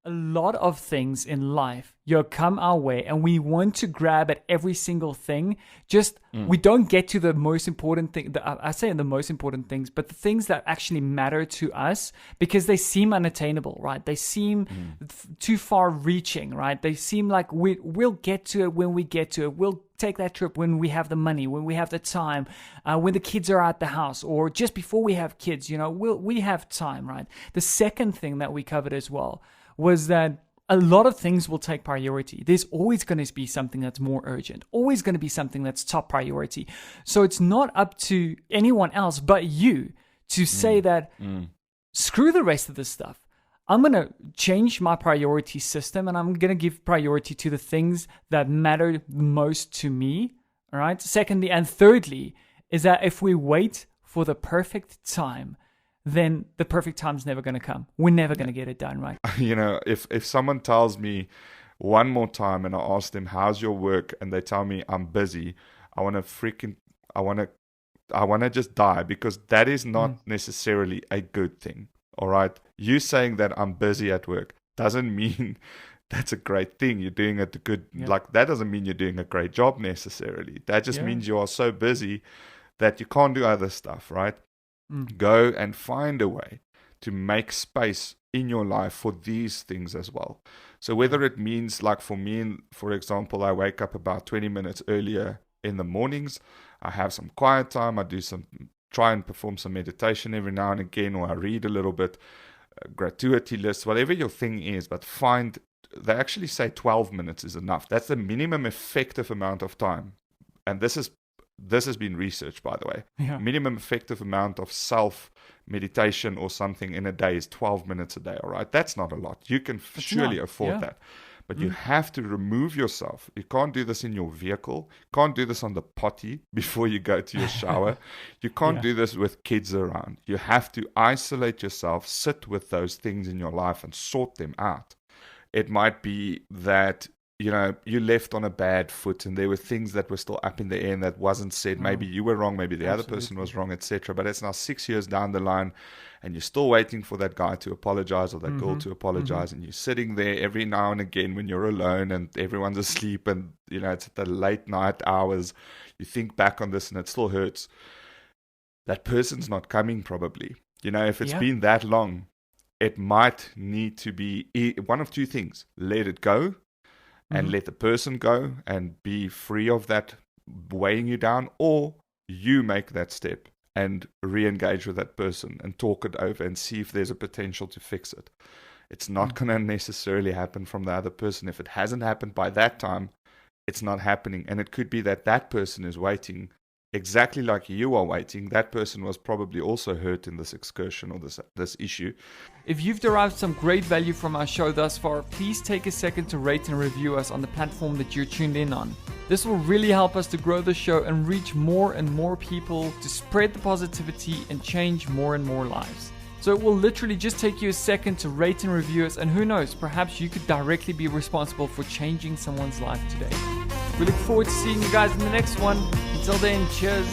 A lot of things in life, come our way and we want to grab at every single thing. We don't get to the most important thing. I say the most important things, but the things that actually matter to us, because they seem unattainable, right? They seem too far reaching, right? They seem like we'll get to it when we get to it. We'll take that trip when we have the money, when we have the time, when the kids are at the house, or just before we have kids, we have time, right? The second thing that we covered as well was that a lot of things will take priority. There's always going to be something that's more urgent, always going to be something that's top priority. So it's not up to anyone else but you to say that, screw the rest of this stuff. I'm going to change my priority system and I'm going to give priority to the things that matter most to me. All right. Secondly, and thirdly, is that if we wait for the perfect time, then the perfect time's never going to come. We're never going to get it done, right? If someone tells me one more time and I ask them, how's your work? And they tell me I'm busy, I want to just die, because that is not necessarily a good thing. All right. You saying that I'm busy at work doesn't mean that's a great thing. You're doing it good. Yeah. Like, that doesn't mean you're doing a great job necessarily. That just means you are so busy that you can't do other stuff, right? Go and find a way to make space in your life for these things as well. So whether it means, like for me, for example, I wake up about 20 minutes earlier in the mornings, I have some quiet time, try and perform some meditation every now and again, or I read a little bit, gratuity lists, whatever your thing is, but they actually say 12 minutes is enough. That's the minimum effective amount of time. And this has been researched, by the way. Yeah. Minimum effective amount of self-meditation or something in a day is 12 minutes a day, all right? That's not a lot. You can surely afford that. But you have to remove yourself. You can't do this in your vehicle. Can't do this on the potty before you go to your shower. You can't do this with kids around. You have to isolate yourself, sit with those things in your life and sort them out. It might be that you left on a bad foot and there were things that were still up in the air and that wasn't said. Maybe you were wrong, maybe the other person was wrong, etc. But it's now 6 years down the line and you're still waiting for that guy to apologize or that girl to apologize. And you're sitting there every now and again when you're alone and everyone's asleep and, it's at the late night hours. You think back on this and it still hurts. That person's not coming probably. If it's been that long, it might need to be one of two things. Let it go. And let the person go and be free of that weighing you down, or you make that step and re-engage with that person and talk it over and see if there's a potential to fix it. It's not going to necessarily happen from the other person. If it hasn't happened by that time, it's not happening. And it could be that person is waiting exactly like you are waiting. That person was probably also hurt in this excursion or this issue. If you've derived some great value from our show thus far, please take a second to rate and review us on the platform that you're tuned in on. This will really help us to grow the show and reach more and more people, to spread the positivity and change more and more lives. So it will literally just take you a second to rate and review us, and who knows, perhaps you could directly be responsible for changing someone's life today. We look forward to seeing you guys in the next one. Until then, cheers.